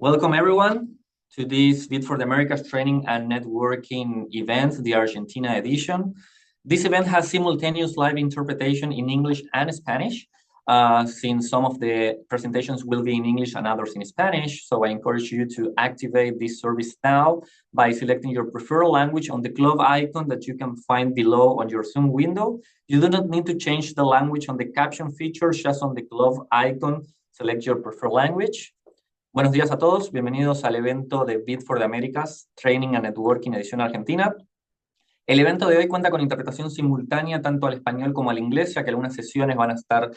Welcome everyone to this Bit for the Americas training and networking event, the Argentina edition. This event has simultaneous live interpretation in English and Spanish, since some of the presentations will be in English and others in Spanish. So I encourage you to activate this service now by selecting your preferred language on the globe icon that you can find below on your Zoom window. You do not need to change the language on the caption feature, just on the globe icon, select your preferred language. Buenos días a todos, bienvenidos al evento de Bit for the Americas, Training and Networking Edición Argentina. El evento de hoy cuenta con interpretación simultánea tanto al español como al inglés, ya que algunas sesiones van a estar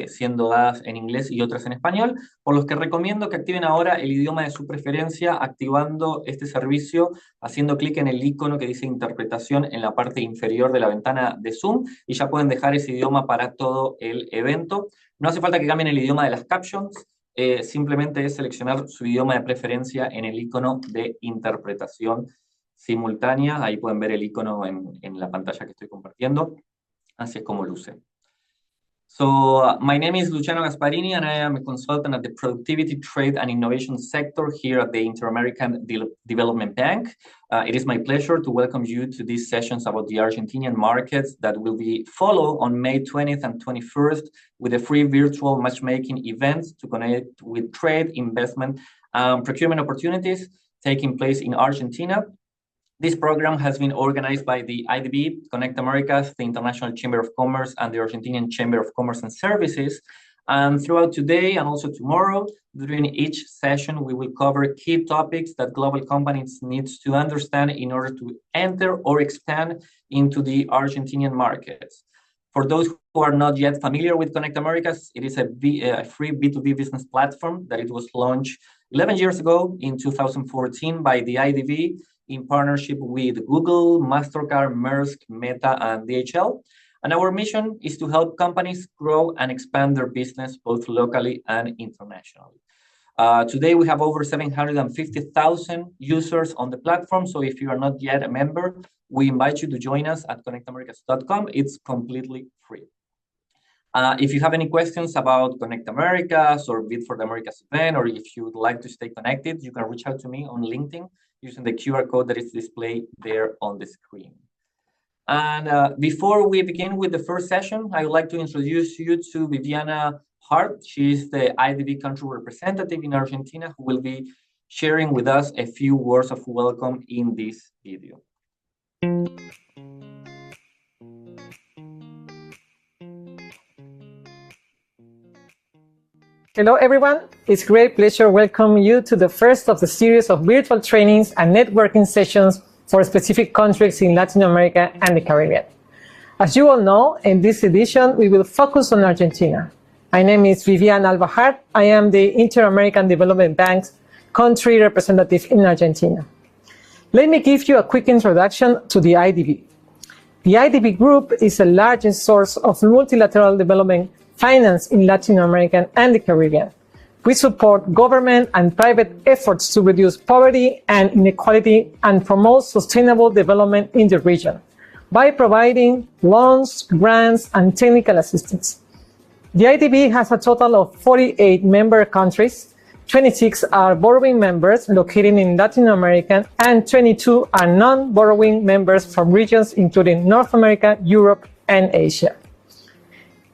siendo dadas en inglés y otras en español, por los que recomiendo que activen ahora el idioma de su preferencia, activando este servicio, haciendo clic en el icono que dice interpretación en la parte inferior de la ventana de Zoom, y ya pueden dejar ese idioma para todo el evento. No hace falta que cambien el idioma de las captions, simplemente es seleccionar su idioma de preferencia en el icono de interpretación simultánea. Ahí pueden ver el icono en la pantalla que estoy compartiendo. Así es como luce. So, my name is Luciano Gasparini, and I am a consultant at the Productivity, Trade, and Innovation sector here at the Inter-American Development Bank. It is my pleasure to welcome you to these sessions about the Argentinian markets that will be followed on May 20th and 21st with a free virtual matchmaking event to connect with trade, investment, and procurement opportunities taking place in Argentina. This program has been organized by the IDB, Connect Americas, the International Chamber of Commerce, and the Argentinian Chamber of Commerce and Services. And throughout today and also tomorrow, during each session, we will cover key topics that global companies need to understand in order to enter or expand into the Argentinian markets. For those who are not yet familiar with Connect Americas, it is a free B2B business platform that it was launched 11 years ago in 2014 by the IDB, in partnership with Google, MasterCard, Maersk, Meta, and DHL. And our mission is to help companies grow and expand their business both locally and internationally. Today, we have over 750,000 users on the platform. So if you are not yet a member, we invite you to join us at connectamericas.com. It's completely free. If you have any questions about Connect Americas or Bid for the Americas event, or if you would like to stay connected, you can reach out to me on LinkedIn using the QR code that is displayed there on the screen. And before we begin with the first session, I would like to introduce you to Viviana Hart. She is the IDB country representative in Argentina, who will be sharing with us a few words of welcome in this video. Hello, everyone. It's a great pleasure welcoming you to the first of the series of virtual trainings and networking sessions for specific countries in Latin America and the Caribbean. As you all know, in this edition, we will focus on Argentina. My name is Vivian Alba Hart. I am the Inter-American Development Bank's country representative in Argentina. Let me give you a quick introduction to the IDB. The IDB Group is the largest source of multilateral development finance in Latin America and the Caribbean. We support government and private efforts to reduce poverty and inequality and promote sustainable development in the region by providing loans, grants, and technical assistance. The IDB has a total of 48 member countries. 26 are borrowing members located in Latin America, and 22 are non-borrowing members from regions including North America, Europe, and Asia.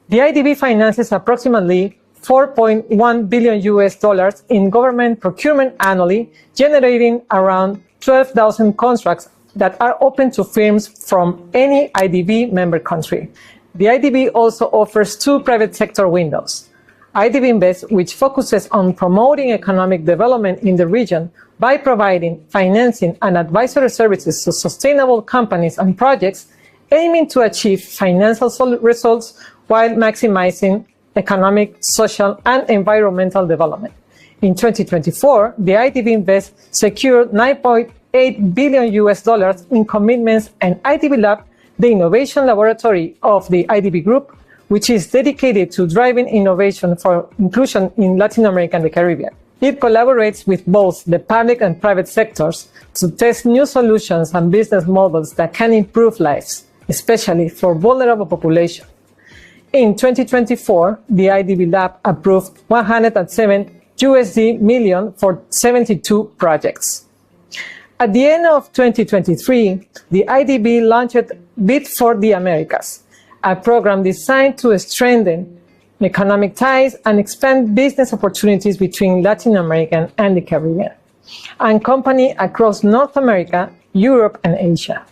The IDB finances approximately $4.1 billion in government procurement annually, generating around 12,000 contracts that are open to firms from any IDB member country. The IDB also offers two private sector windows. IDB Invest, which focuses on promoting economic development in the region by providing financing and advisory services to sustainable companies and projects, aiming to achieve financial results while maximizing economic, social, and environmental development. In 2024, the IDB Invest secured $9.8 billion in commitments, and IDB Lab, the innovation laboratory of the IDB Group, which is dedicated to driving innovation for inclusion in Latin America and the Caribbean. It collaborates with both the public and private sectors to test new solutions and business models that can improve lives, especially for vulnerable populations. In 2024, the IDB Lab approved 107 USD million for 72 projects. At the end of 2023, the IDB launched Bid for the Americas, a program designed to strengthen economic ties and expand business opportunities between Latin America and the Caribbean, and companies across North America, Europe, and Asia.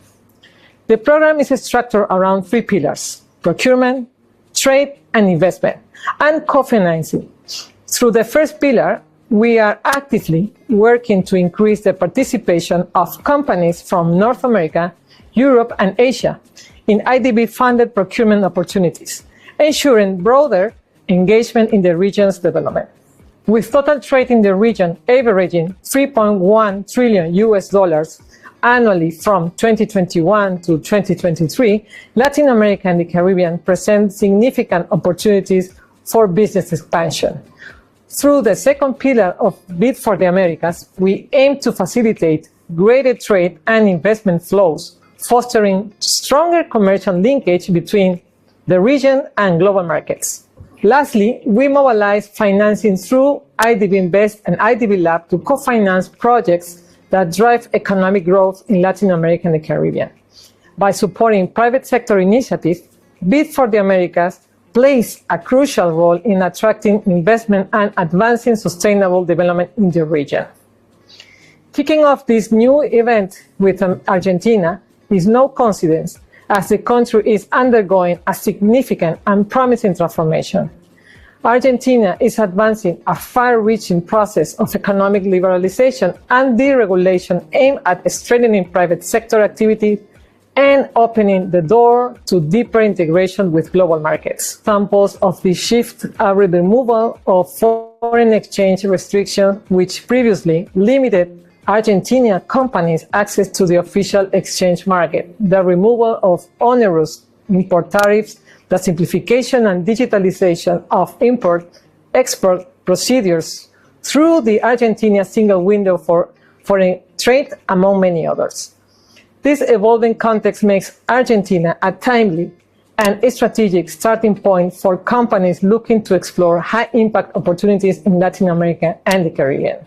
The program is structured around 3 pillars: procurement, trade, and investment, and co-financing. Through the first pillar, we are actively working to increase the participation of companies from North America, Europe, and Asia in IDB-funded procurement opportunities, ensuring broader engagement in the region's development. With total trade in the region averaging $3.1 trillion annually from 2021 to 2023, Latin America and the Caribbean present significant opportunities for business expansion. Through the second pillar of Bid for the Americas, we aim to facilitate greater trade and investment flows, fostering stronger commercial linkage between the region and global markets. Lastly, we mobilize financing through IDB Invest and IDB Lab to co-finance projects that drive economic growth in Latin America and the Caribbean. By supporting private sector initiatives, Bid for the Americas plays a crucial role in attracting investment and advancing sustainable development in the region. Kicking off this new event with Argentina is no coincidence, as the country is undergoing a significant and promising transformation. Argentina is advancing a far-reaching process of economic liberalization and deregulation aimed at strengthening private sector activity and opening the door to deeper integration with global markets. Examples of this shift are the removal of foreign exchange restrictions, which previously limited Argentinian companies' access to the official exchange market, the removal of onerous import tariffs, the simplification and digitalization of import-export procedures through the Argentina single window for foreign trade, among many others. This evolving context makes Argentina a timely and strategic starting point for companies looking to explore high-impact opportunities in Latin America and the Caribbean.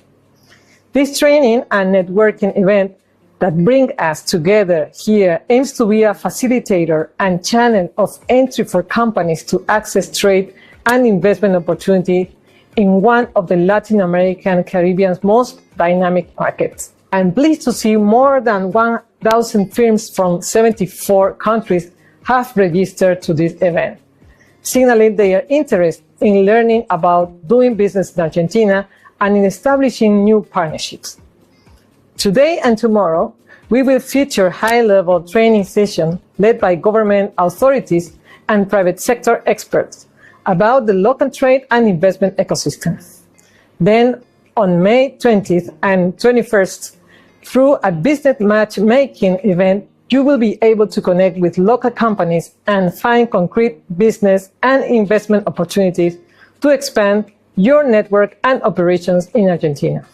This training and networking event that brings us together here aims to be a facilitator and channel of entry for companies to access trade and investment opportunities in one of the Latin American and Caribbean's most dynamic markets. I'm pleased to see more than 1,000 firms from 74 countries have registered to this event, signaling their interest in learning about doing business in Argentina and in establishing new partnerships. Today and tomorrow, we will feature high-level training sessions led by government authorities and private sector experts about the local trade and investment ecosystem. Then, on May 20th and 21st, through a business matchmaking event, you will be able to connect with local companies and find concrete business and investment opportunities to expand your network and operations in Argentina.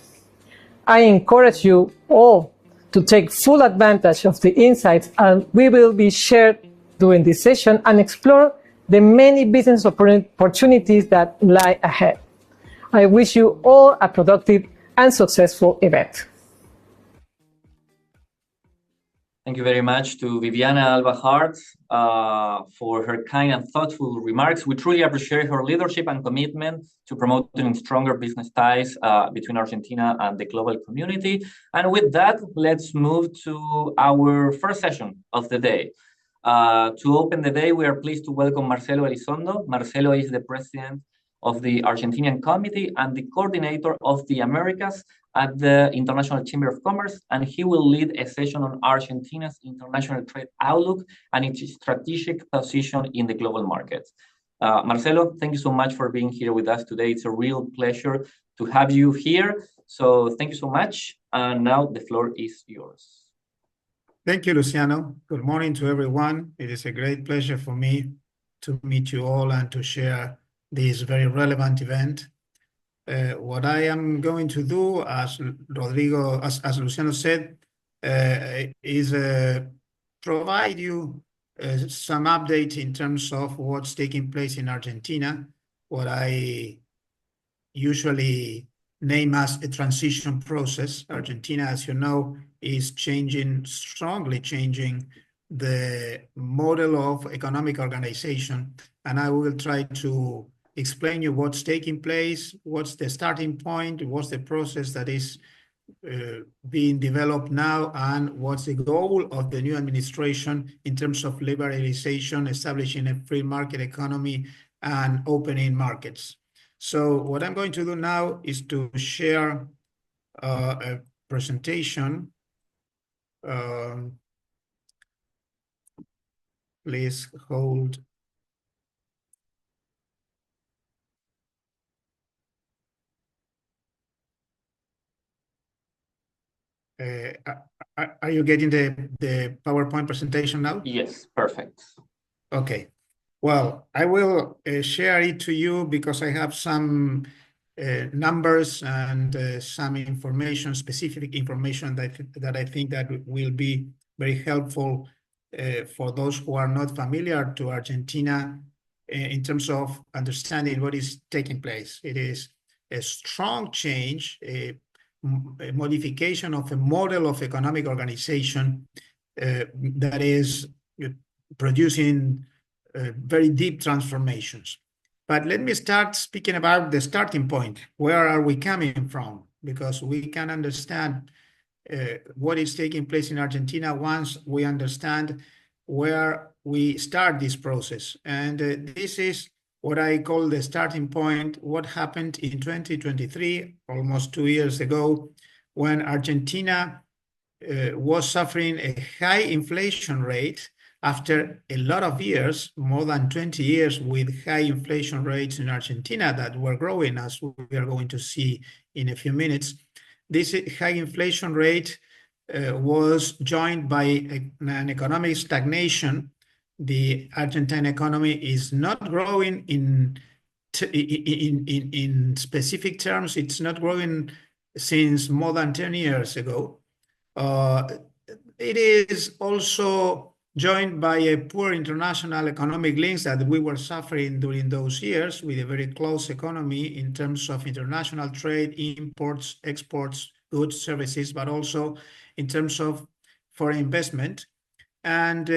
I encourage you all to take full advantage of the insights we will be shared during this session and explore the many business opportunities that lie ahead. I wish you all a productive and successful event. Thank you very much to Viviana Albahart for her kind and thoughtful remarks. We truly appreciate her leadership and commitment to promoting stronger business ties between Argentina and the global community. And with that, let's move to our first session of the day. To open the day, we are pleased to welcome Marcelo Elizondo. Marcelo is the president of the Argentinian Committee and the coordinator of the Americas at the International Chamber of Commerce, and he will lead a session on Argentina's international trade outlook and its strategic position in the global markets. Marcelo, thank you so much for being here with us today. It's a real pleasure to have you here. So thank you so much. And now the floor is yours. Thank you, Luciano. Good morning to everyone. It is a great pleasure for me to meet you all and to share this very relevant event. What I am going to do, as Luciano said, is provide you some update in terms of what's taking place in Argentina, what I usually name as a transition process. Argentina, as you know, is strongly changing the model of economic organization. And I will try to explain you what's taking place, what's the starting point, what's the process that is being developed now, and what's the goal of the new administration in terms of liberalization, establishing a free market economy, and opening markets. So what I'm going to do now is to share a presentation. Please hold. Are you getting the PowerPoint presentation now? Yes, perfect. Okay. Well, I will share it to you because I have some numbers and some information, specific information that I think that will be very helpful for those who are not familiar to Argentina in terms of understanding what is taking place. It is a strong change, a modification of a model of economic organization that is producing very deep transformations. But let me start speaking about the starting point. Where are we coming from? Because we can understand what is taking place in Argentina once we understand where we start this process. And this is what I call the starting point, what happened in 2023, almost 2 years ago, when Argentina was suffering a high inflation rate after a lot of years, more than 20 years, with high inflation rates in Argentina that were growing, as we are going to see in a few minutes. This high inflation rate was joined by an economic stagnation. The Argentine economy is not growing in specific terms. It's not growing since more than 10 years ago. It is also joined by a poor international economic links that we were suffering during those years, with a very close economy in terms of international trade, imports, exports, goods, services, but also in terms of foreign investment. And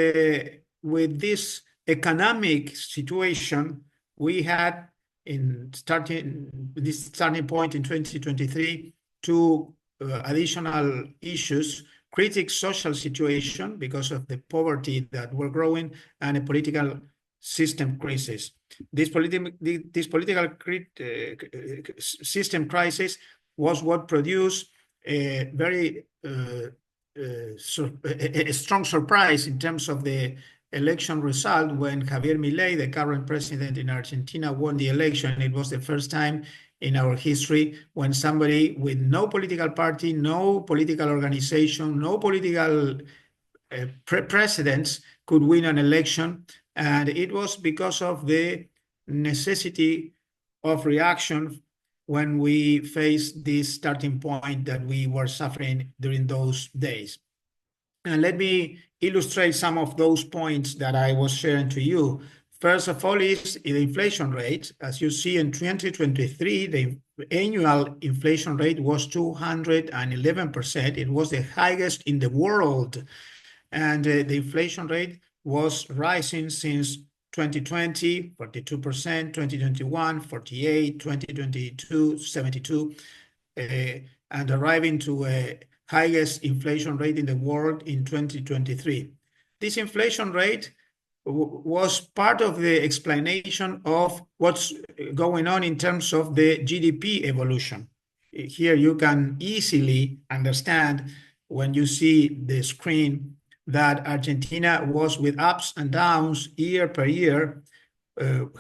with this economic situation, we had this starting point in 2023, two additional issues: critical social situation because of the poverty that were growing, and a political system crisis. This political system crisis was what produced a very a strong surprise in terms of the election result when Javier Milei, the current president in Argentina, won the election. It was the first time in our history when somebody with no political party, no political organization, no political precedents could win an election. And it was because of the necessity of reaction when we faced this starting point that we were suffering during those days. And let me illustrate some of those points that I was sharing to you. First of all is the inflation rate. As you see, in 2023, the annual inflation rate was 211%. It was the highest in the world. And the inflation rate was rising since 2020, 42%, 2021, 48%, 2022, 72%, and arriving to a highest inflation rate in the world in 2023. This inflation rate was part of the explanation of what's going on in terms of the GDP evolution. Here you can easily understand when you see the screen that Argentina was with ups and downs year per year,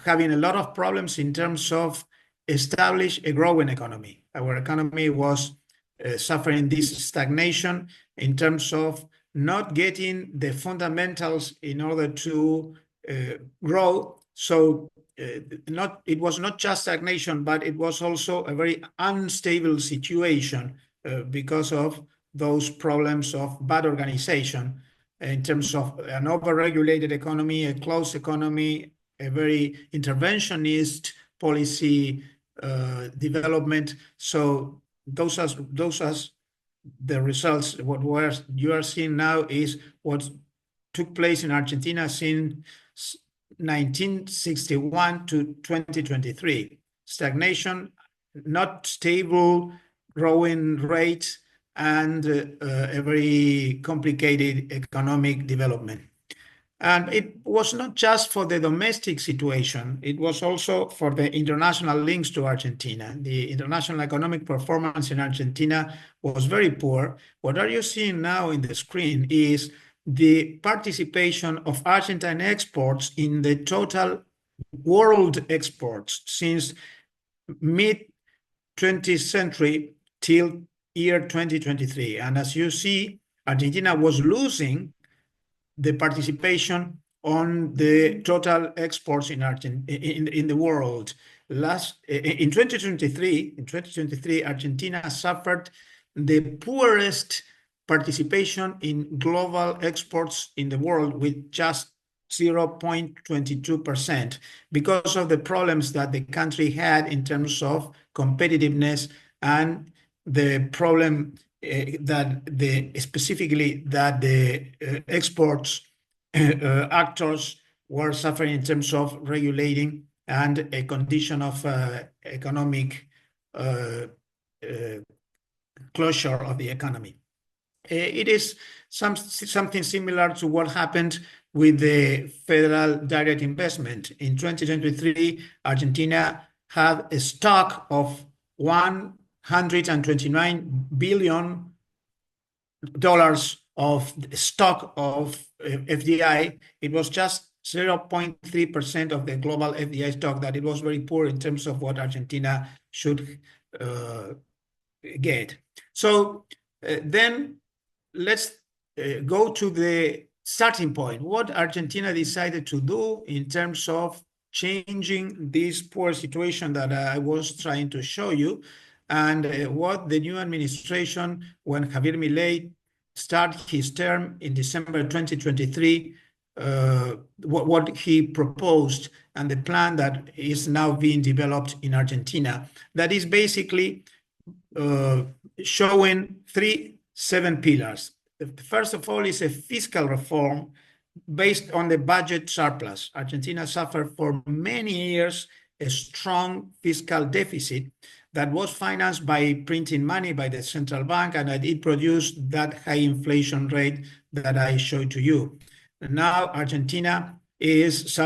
having a lot of problems in terms of establish a growing economy. Our economy was suffering this stagnation in terms of not getting the fundamentals in order to grow. So it was not just stagnation, but it was also a very unstable situation because of those problems of bad organization in terms of an over-regulated economy, a closed economy, a very interventionist policy development. So those are the results. What you are seeing now is what took place in Argentina since 1961 to 2023. Stagnation, not stable growing rate, and a very complicated economic development. And it was not just for the domestic situation, it was also for the international links to Argentina. The international economic performance in Argentina was very poor. What are you seeing now in the screen is the participation of Argentine exports in the total world exports since mid-20th century till year 2023. And as you see, Argentina was losing the participation on the total exports in the world. In 2023, Argentina suffered the poorest participation in global exports in the world with just 0.22% because of the problems that the country had in terms of competitiveness and the problem specifically that the exports actors were suffering in terms of regulating and a condition of economic closure of the economy. It is something similar to what happened with the federal direct investment. In 2023, Argentina had a stock of $129 billion of stock of FDI. It was just 0.3% of the global FDI stock, that it was very poor in terms of what Argentina should get. So then let's go to the starting point. What Argentina decided to do in terms of changing this poor situation that I was trying to show you, and what the new administration, when Javier Milei started his term in December 2023, what he proposed and the plan that is now being developed in Argentina, that is basically showing 7 pillars. First of all is a fiscal reform based on the budget surplus. Argentina suffered for many years a strong fiscal deficit that was financed by printing money by the central bank, and it produced that high inflation rate that I showed to you. Now Argentina is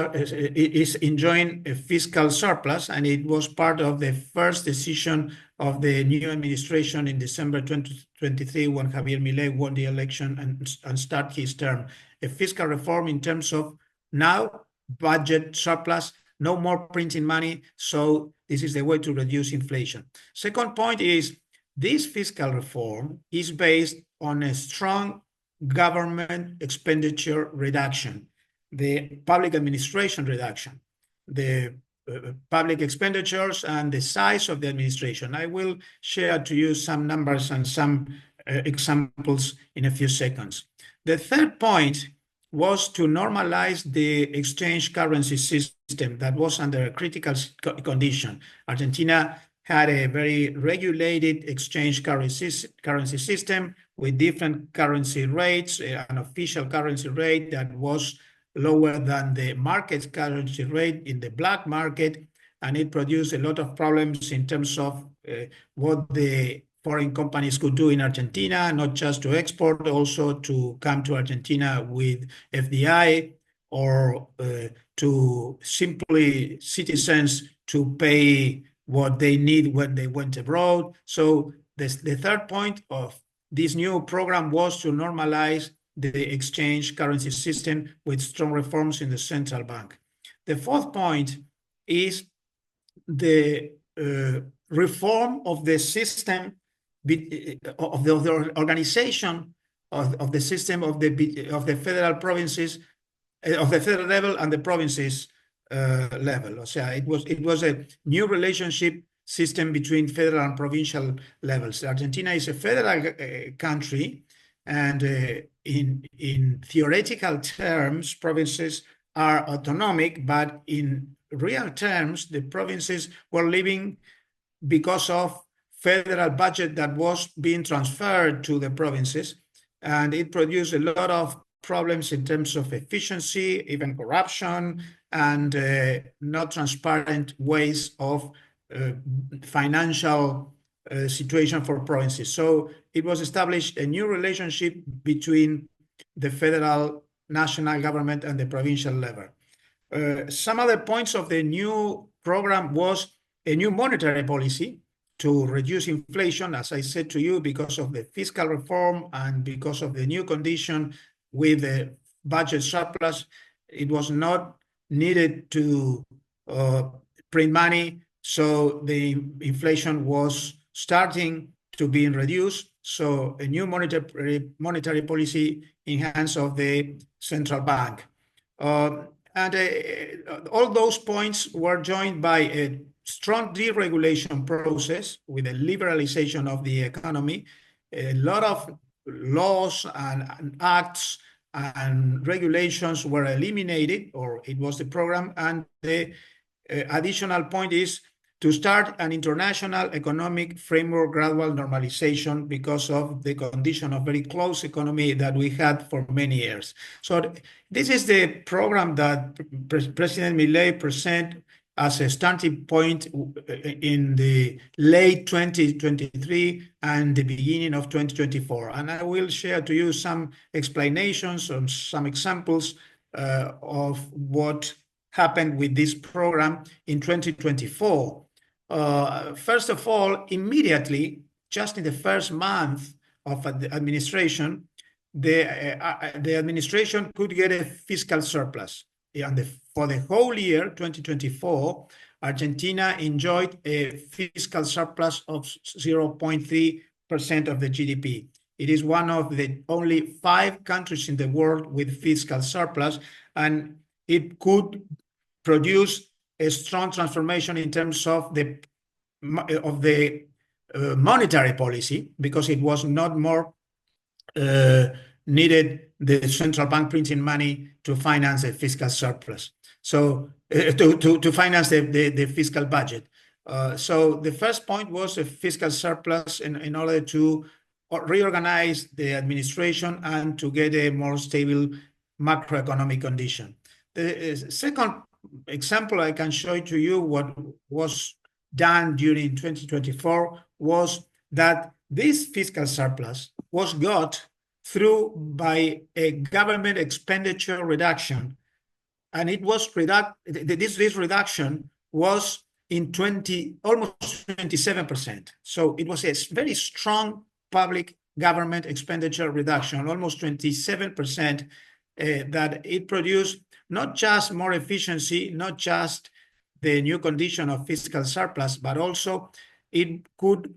enjoying a fiscal surplus, and it was part of the first decision of the new administration in December 2023 when Javier Milei won the election and started his term. A fiscal reform in terms of now budget surplus, no more printing money, so this is the way to reduce inflation. Second point is this fiscal reform is based on a strong government expenditure reduction, the public administration reduction, the public expenditures and the size of the administration. I will share to you some numbers and some examples in a few seconds. The third point was to normalize the exchange currency system that was under a critical condition. Argentina had a very regulated exchange currency system with different currency rates, an official currency rate that was lower than the market currency rate in the black market, and it produced a lot of problems in terms of what the foreign companies could do in Argentina, not just to export, also to come to Argentina with FDI, or to simply citizens to pay what they need when they went abroad. So the third point of this new program was to normalize the exchange currency system with strong reforms in the central bank. The fourth point is the reform of the system of the organization of the system of the federal provinces, of the federal level and the provinces level. So it was a new relationship system between federal and provincial levels. Argentina is a federal country, and in theoretical terms, provinces are autonomic, but in real terms, the provinces were living because of federal budget that was being transferred to the provinces, and it produced a lot of problems in terms of efficiency, even corruption, and not transparent ways of financial situation for provinces. So it was established a new relationship between the federal national government and the provincial level. Some other points of the new program was a new monetary policy to reduce inflation, as I said to you, because of the fiscal reform and because of the new condition with the budget surplus. It was not needed to print money, so the inflation was starting to be reduced. So a new monetary policy in hands of the central bank. And all those points were joined by a strong deregulation process with a liberalization of the economy. A lot of laws and acts and regulations were eliminated, or it was the program. And the additional point is to start an international economic framework gradual normalization because of the condition of very close economy that we had for many years. So this is the program that President Milei presented as a starting point in the late 2023 and the beginning of 2024. And I will share to you some explanations or some examples of what happened with this program in 2024. First of all, immediately, just in the first month of the administration, the administration could get a fiscal surplus. And for the whole year, 2024, Argentina enjoyed a fiscal surplus of 0.3% of the GDP. It is one of the only 5 countries in the world with fiscal surplus, and it could produce a strong transformation in terms of the monetary policy, because it was not more needed the central bank printing money to finance a fiscal surplus. So to finance the fiscal budget. So the first point was a fiscal surplus in order to reorganize the administration and to get a more stable macroeconomic condition. The second example I can show to you what was done during 2024 was that this fiscal surplus was got through by a government expenditure reduction, and it was this reduction was in almost 27%. So it was a very strong public government expenditure reduction, almost 27%, that it produced not just more efficiency, not just the new condition of fiscal surplus, but also it could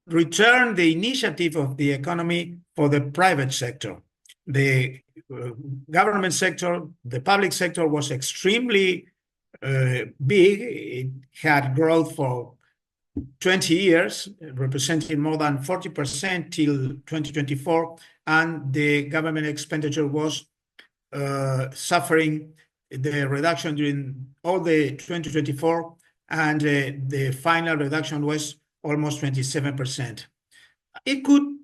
return the initiative of the economy for the private sector. The government sector, the public sector was extremely big. It had growth for 20 years, representing more than 40% till 2024, and the government expenditure was suffering the reduction during all the 2024, and the final reduction was almost 27%. It could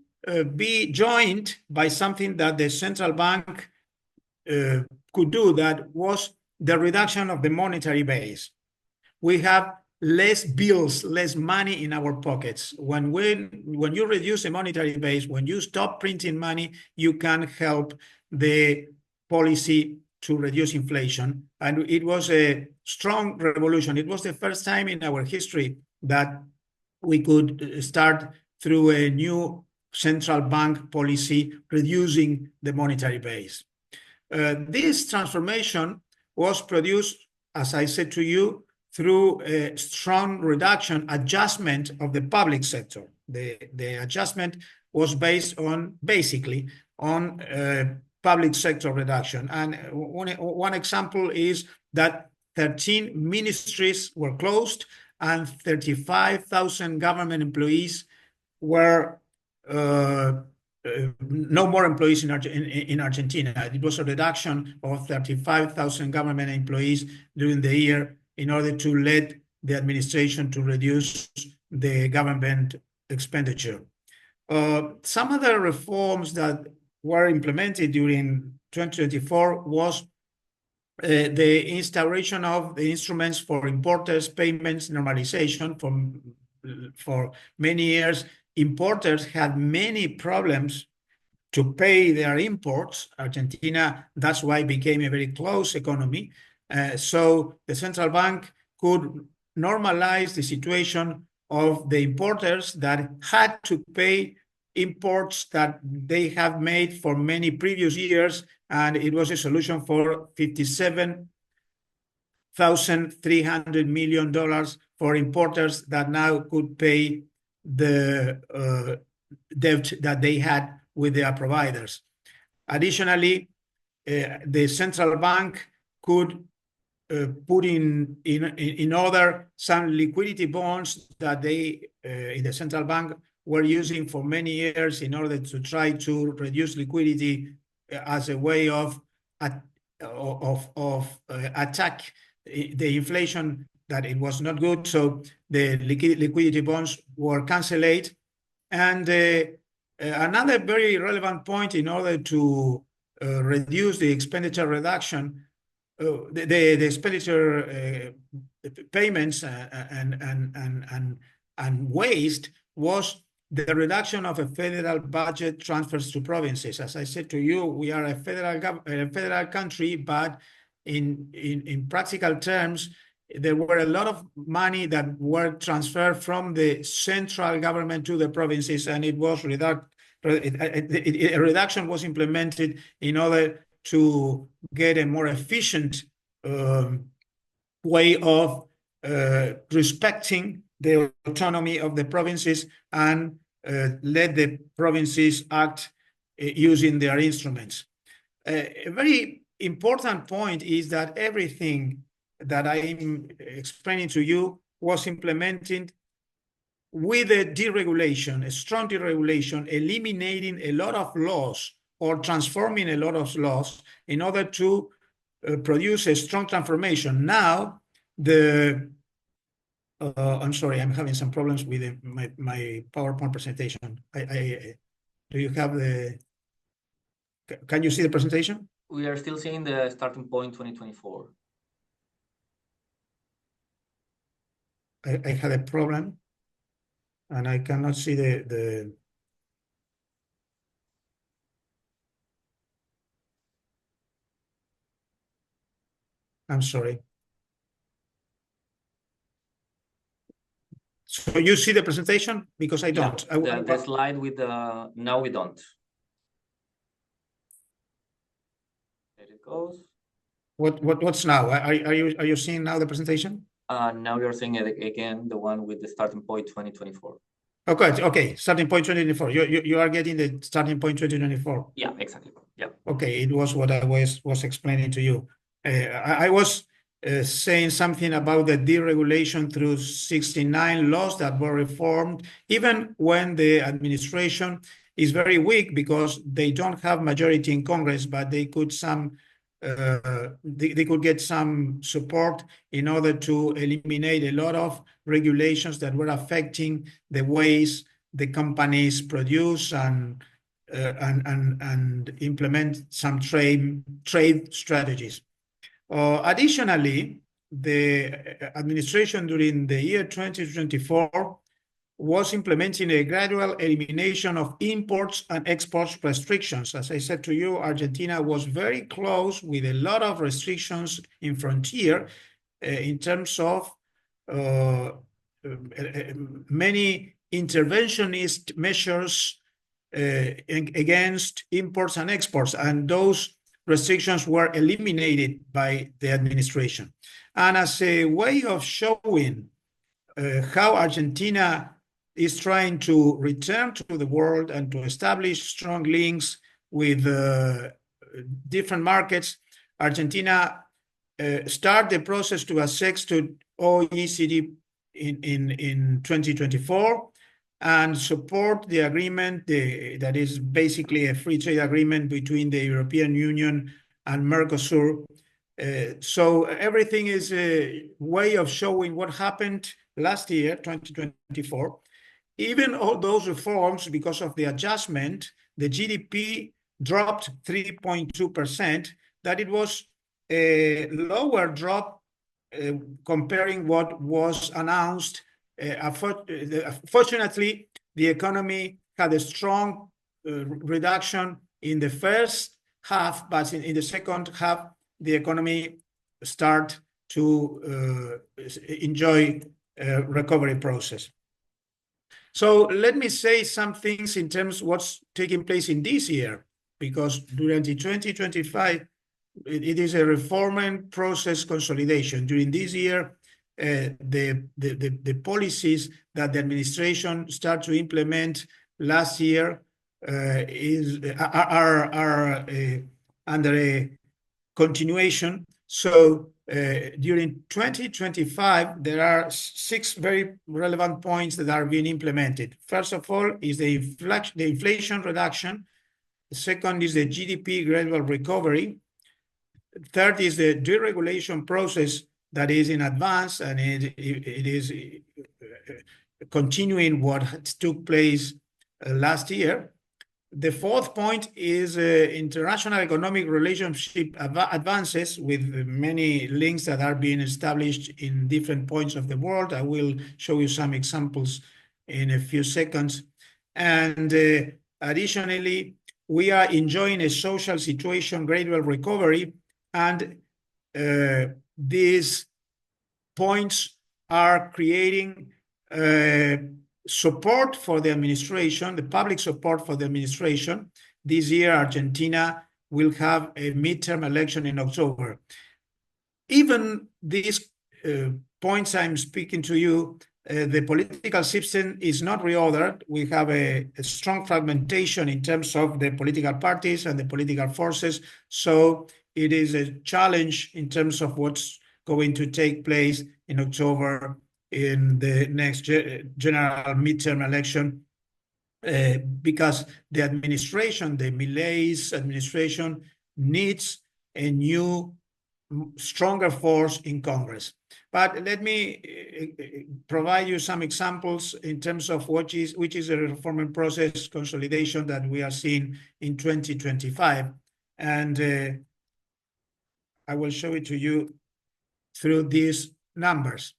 be joined by something that the central bank could do, that was the reduction of the monetary base. We have less bills, less money in our pockets. When you reduce the monetary base, when you stop printing money, you can help the policy to reduce inflation. And it was a strong revolution. It was the first time in our history that we could start through a new central bank policy reducing the monetary base. This transformation was produced, as I said to you, through a strong reduction, adjustment of the public sector. The adjustment was based on, basically, on public sector reduction. And one example is that 13 ministries were closed and 35,000 government employees were no more employees in Argentina. It was a reduction of 35,000 government employees during the year in order to let the administration to reduce the government expenditure. Some other reforms that were implemented during 2024 was the instauration of the instruments for importers' payments normalization. For many years, importers had many problems to pay their imports. Argentina, that's why, became a very closed economy. So the central bank could normalize the situation of the importers that had to pay imports that they have made for many previous years, and it was a solution for $57,300 million for importers that now could pay the debt that they had with their providers. Additionally, the central bank could put in order some liquidity bonds that they in the central bank were using for many years in order to try to reduce liquidity as a way of attack the inflation, that it was not good. So the liquidity bonds were cancelled. And another very relevant point in order to reduce the expenditure reduction, the expenditure payments and waste, was the reduction of a federal budget transfers to provinces. As I said to you, we are a federal country, but in practical terms, there were a lot of money that were transferred from the central government to the provinces, and it was a reduction was implemented in order to get a more efficient way of respecting the autonomy of the provinces and let the provinces act using their instruments. A very important point is that everything that I'm explaining to you was implemented with a deregulation, a strong deregulation, eliminating a lot of laws or transforming a lot of laws in order to produce a strong transformation. Now, I'm sorry, I'm having some problems with my PowerPoint presentation. Do you have can you see the presentation? We are still seeing the starting point 2024. I had a problem and I cannot see the I'm sorry. So you see the presentation? Because I don't. Yeah, the slide with now we don't. There it goes. What's now? Are you seeing now the presentation? Now you're seeing it again, the one with the starting point 2024. Okay, starting point 2024. You are getting the starting point 2024. Yeah, exactly. Yeah. Okay, it was what I was explaining to you. I was saying something about the deregulation through 69 laws that were reformed, even when the administration is very weak because they don't have majority in Congress, but they could they could get some support in order to eliminate a lot of regulations that were affecting the ways the companies produce and implement some trade strategies. Additionally, the administration during the year 2024 was implementing a gradual elimination of imports and exports restrictions. As I said to you, Argentina was very close with a lot of restrictions in frontier in terms of many interventionist measures against imports and exports, and those restrictions were eliminated by the administration. And as a way of showing how Argentina is trying to return to the world and to establish strong links with different markets, Argentina started the process to access to OECD in 2024 and support the agreement that is basically a free trade agreement between the European Union and Mercosur So everything is a way of showing what happened last year, 2024. Even all those reforms, because of the adjustment, the GDP dropped 3.2%, that it was a lower drop comparing what was announced. Fortunately, the economy had a strong reduction in the first half, but in the second half, the economy start to enjoy a recovery process. So let me say some things in terms of what's taking place in this year, because during the 2025, it is a reform process consolidation. During this year, the policies that the administration start to implement last year are under a continuation. So during 2025, there are 6 very relevant points that are being implemented. First of all is the inflation reduction. The second is the GDP gradual recovery. Third is the deregulation process that is in advance, and it is continuing what took place last year. The fourth point is international economic relationship advances, with many links that are being established in different points of the world. I will show you some examples in a few seconds. And additionally, we are enjoying a social situation gradual recovery, and these points are creating support for the administration, the public support for the administration. This year, Argentina will have a midterm election in October. Even these points I'm speaking to you, the political system is not reordered. We have a strong fragmentation in terms of the political parties and the political forces. So it is a challenge in terms of what's going to take place in October in the next general midterm election, because the administration, the Milei's administration, needs a new, stronger force in Congress. But let me provide you some examples in terms of which is a reforming process consolidation that we are seeing in 2025. And I will show it to you through these numbers.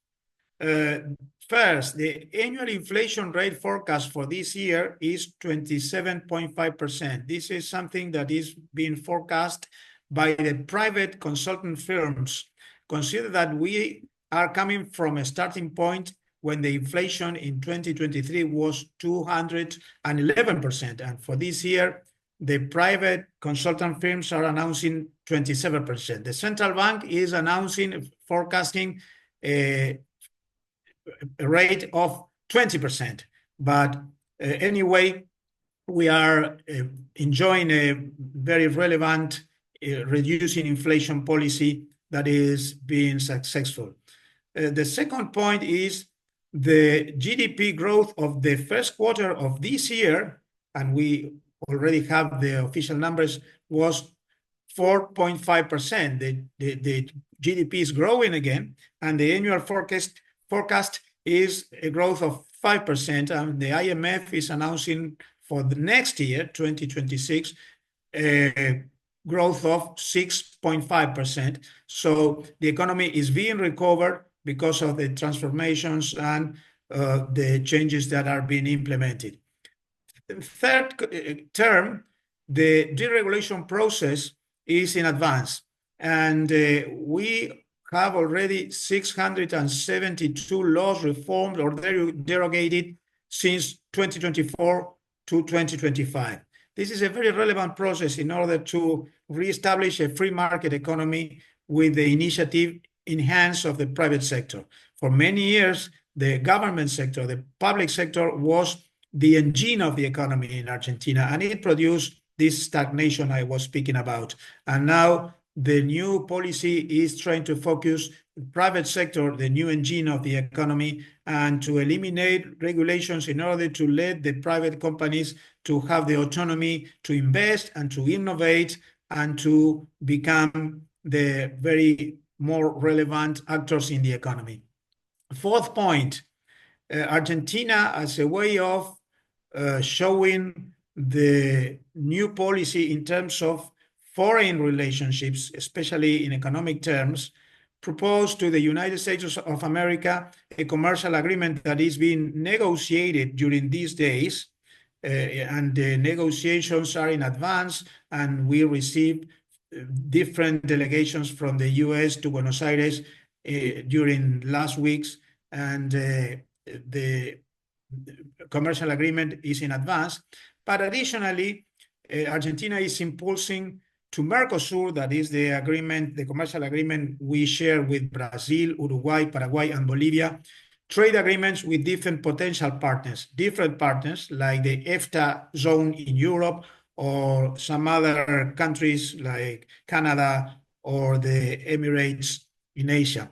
First, the annual inflation rate forecast for this year is 27.5%. This is something that is being forecast by the private consultant firms. Consider that we are coming from a starting point when the inflation in 2023 was 211%. And for this year, the private consultant firms are announcing 27%. The central bank is forecasting a rate of 20%. But anyway, we are enjoying a very relevant reducing inflation policy that is being successful. The second point is the GDP growth of the first quarter of this year, and we already have the official numbers, was 4.5%. The GDP is growing again, and the annual forecast is a growth of 5%, and the IMF is announcing for the next year, 2026, a growth of 6.5%. So the economy is being recovered because of the transformations and the changes that are being implemented. Third term, the deregulation process is in advance, and we have already 672 laws reformed or derogated since 2024 to 2025. This is a very relevant process in order to reestablish a free market economy with the initiative in hands of the private sector. For many years, the government sector, the public sector, was the engine of the economy in Argentina, and it produced this stagnation I was speaking about. And now the new policy is trying to focus the private sector, the new engine of the economy, and to eliminate regulations in order to let the private companies to have the autonomy to invest and to innovate and to become the very more relevant actors in the economy. Fourth point, Argentina, as a way of showing the new policy in terms of foreign relationships, especially in economic terms, proposed to the United States of America a commercial agreement that is being negotiated during these days, and the negotiations are in advance, and we received different delegations from the US to Buenos Aires during last weeks, and the commercial agreement is in advance. But additionally, Argentina is impulsing to Mercosur, that is the agreement, the commercial agreement we share with Brazil, Uruguay, Paraguay, and Bolivia, trade agreements with different potential partners, different partners like the EFTA zone in Europe or some other countries like Canada or the Emirates in Asia.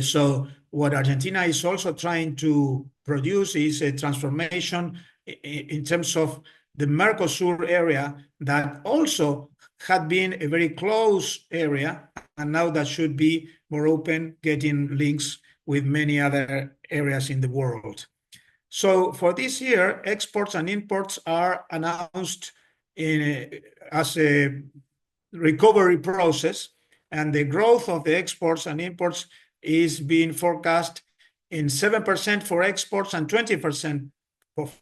So what Argentina is also trying to produce is a transformation in terms of the Mercosur area that also had been a very close area, and now that should be more open, getting links with many other areas in the world. So for this year, exports and imports are announced as a recovery process, and the growth of the exports and imports is being forecast in 7% for exports and 20%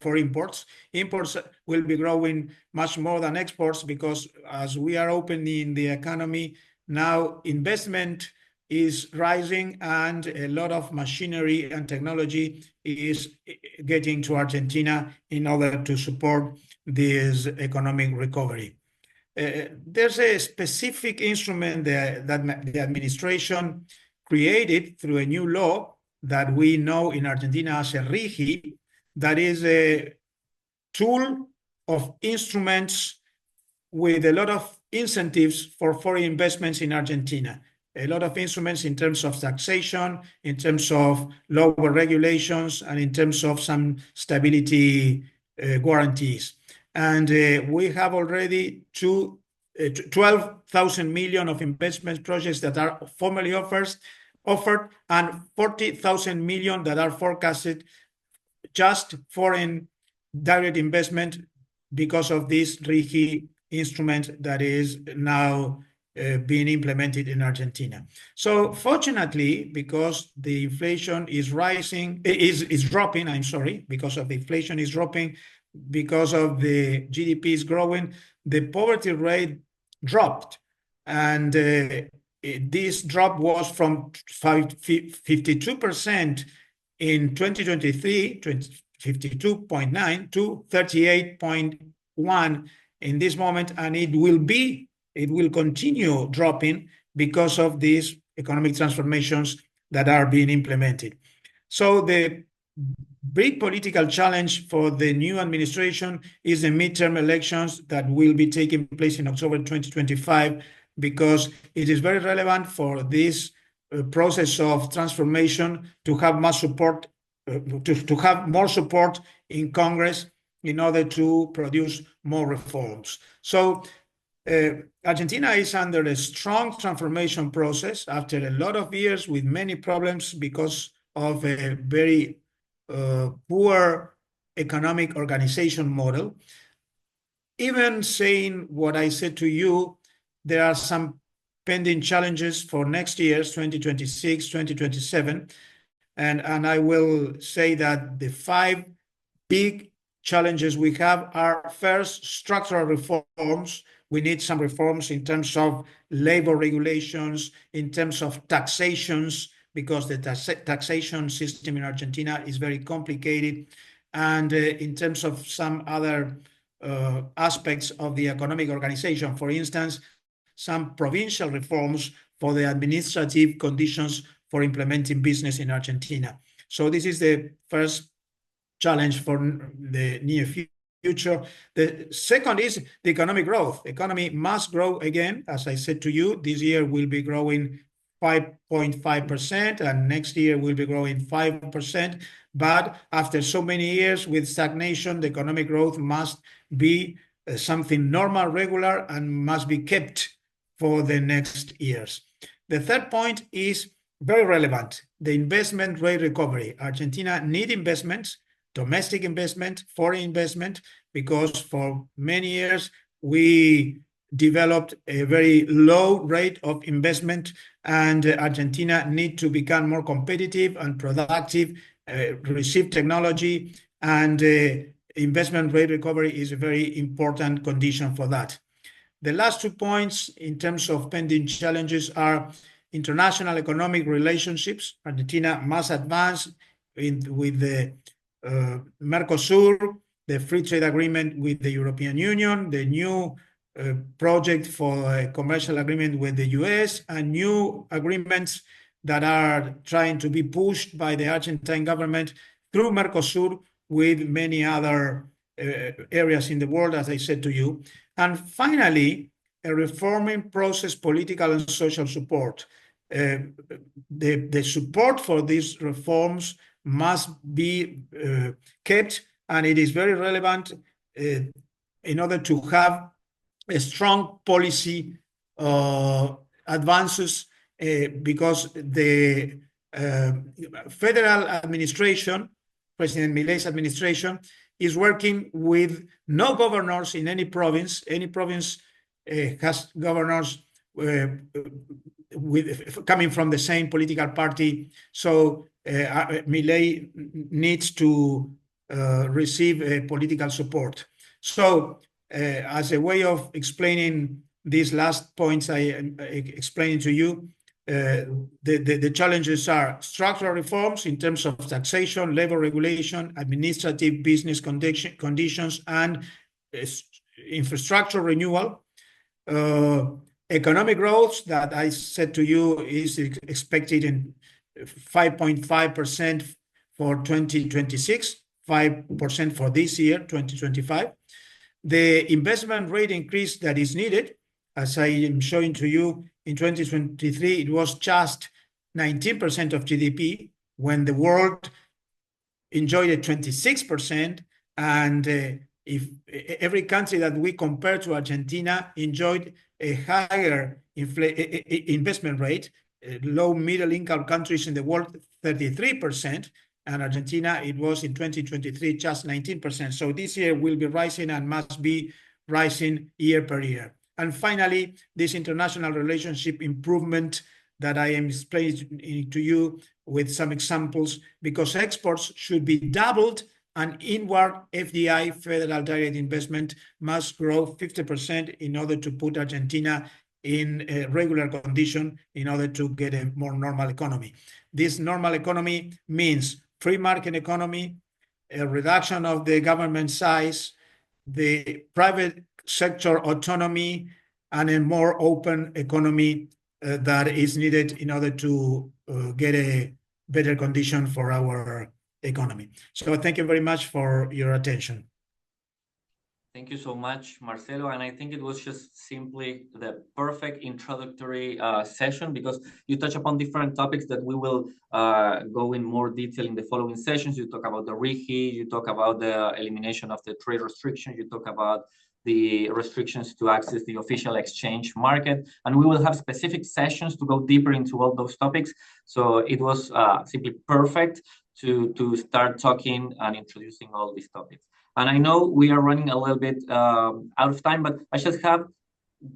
for imports. Imports will be growing much more than exports because as we are opening the economy, now investment is rising and a lot of machinery and technology is getting to Argentina in order to support this economic recovery. There's a specific instrument that the administration created through a new law that we know in Argentina as a RIGI, that is a tool of instruments with a lot of incentives for foreign investments in Argentina. A lot of instruments in terms of taxation, in terms of lower regulations, and in terms of some stability guarantees. And we have already 12,000 million of investment projects that are formally offered, and 40,000 million that are forecasted just foreign direct investment because of this RIGI instrument that is now being implemented in Argentina. So fortunately, because the inflation is dropping, because of the inflation is dropping, because of the GDP is growing, the poverty rate dropped. And this drop was from 52% in 2023, 52.9 to 38.1 in this moment, and it will continue dropping because of these economic transformations that are being implemented. So the big political challenge for the new administration is the midterm elections that will be taking place in October 2025, because it is very relevant for this process of transformation to have more support, to have more support in Congress in order to produce more reforms. So Argentina is under a strong transformation process after a lot of years with many problems because of a very poor economic organization model. Even saying what I said to you, there are some pending challenges for next year's 2026, 2027. And I will say that the 5 big challenges we have are, first, structural reforms. We need some reforms in terms of labor regulations, in terms of taxations, because the taxation system in Argentina is very complicated, and in terms of some other aspects of the economic organization. For instance, some provincial reforms for the administrative conditions for implementing business in Argentina. So this is the first challenge for the near future. The second is the economic growth. Economy must grow again. As I said to you, this year will be growing 5.5%, and next year will be growing 5%. But after so many years with stagnation, the economic growth must be something normal, regular, and must be kept for the next years. The third point is very relevant, the investment rate recovery. Argentina needs investments, domestic investment, foreign investment, because for many years we developed a very low rate of investment, and Argentina needs to become more competitive and productive, receive technology, and investment rate recovery is a very important condition for that. The last 2 points in terms of pending challenges are international economic relationships. Argentina must advance with the Mercosur, the free trade agreement with the European Union, the new project for a commercial agreement with the US, and new agreements that are trying to be pushed by the Argentine government through Mercosur with many other areas in the world, as I said to you. And finally, a reforming process, political and social support. The support for these reforms must be kept, and it is very relevant in order to have a strong policy advances, because the federal administration, President Milei's administration, is working with no governors in any province. Any province has governors coming from the same political party. So Milei needs to receive political support. So as a way of explaining these last points I explained to you, the challenges are structural reforms in terms of taxation, labor regulation, administrative business conditions, and infrastructure renewal. Economic growth that I said to you is expected in 5.5% for 2026, 5% for this year, 2025. The investment rate increase that is needed, as I am showing to you, in 2023, it was just 19% of GDP, when the world enjoyed a 26%, and if every country that we compare to Argentina enjoyed a higher investment rate, low middle income countries in the world 33%, and Argentina, it was in 2023 just 19%. So this year will be rising and must be rising year per year. And finally, this international relationship improvement that I am explaining to you with some examples, because exports should be doubled and inward FDI, federal direct investment, must grow 50% in order to put Argentina in a regular condition in order to get a more normal economy. This normal economy means free market economy, a reduction of the government size, the private sector autonomy, and a more open economy that is needed in order to get a better condition for our economy. So thank you very much for your attention. Thank you so much, Marcelo. And I think it was just simply the perfect introductory session, because you touch upon different topics that we will go in more detail in the following sessions. You talk about the RIGI, you talk about the elimination of the trade restrictions, you talk about the restrictions to access the official exchange market, and we will have specific sessions to go deeper into all those topics. So it was simply perfect to start talking and introducing all these topics. And I know we are running a little bit out of time, but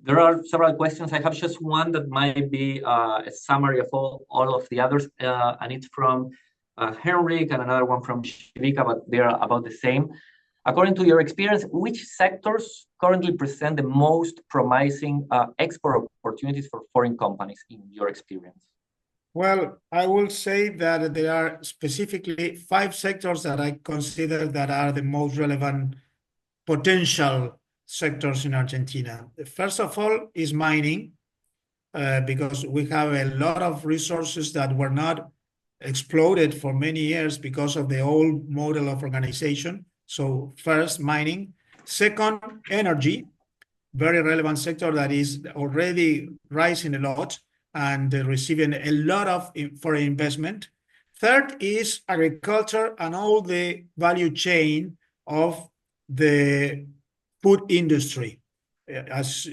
there are several questions. I have just one that might be a summary of all of the others, and it's from Henrik, and another one from Shivika, but they are about the same. According to your experience, which sectors currently present the most promising export opportunities for foreign companies in your experience? Well, I will say that there are specifically 5 sectors that I consider that are the most relevant potential sectors in Argentina. First of all is mining, because we have a lot of resources that were not exploited for many years because of the old model of organization. So first, mining. Second, energy, very relevant sector that is already rising a lot and receiving a lot of foreign investment. Third is agriculture and all the value chain of the food industry. as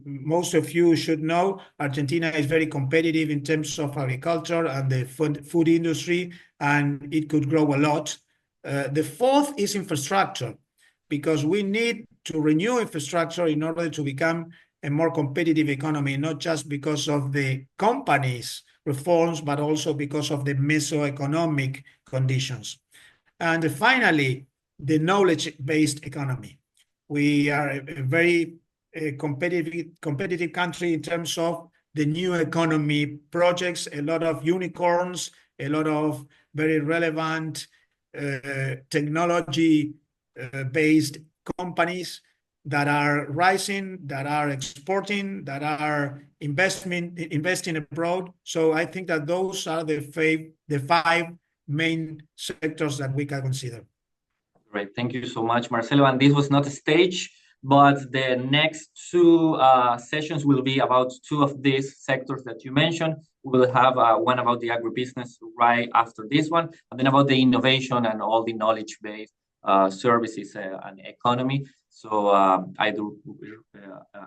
most of you should know, Argentina is very competitive in terms of agriculture and the food industry, and it could grow a lot. The fourth is infrastructure, because we need to renew infrastructure in order to become a more competitive economy, not just because of the companies' reforms, but also because of the mesoeconomic conditions. And finally, the knowledge-based economy. We are a very competitive country in terms of the new economy projects, a lot of unicorns, a lot of very relevant technology-based companies that are rising, that are exporting, that are investing abroad. So I think that those are the five main sectors that we can consider. Great, thank you so much, Marcelo. And this was not a stage, but the next two sessions will be about two of these sectors that you mentioned. We will have one about the agribusiness right after this one, and then about the innovation and all the knowledge-based services and economy. So I do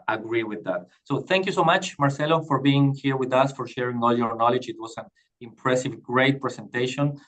agree with that. So thank you so much, Marcelo, for being here with us, for sharing all your knowledge. It was an impressive, great presentation.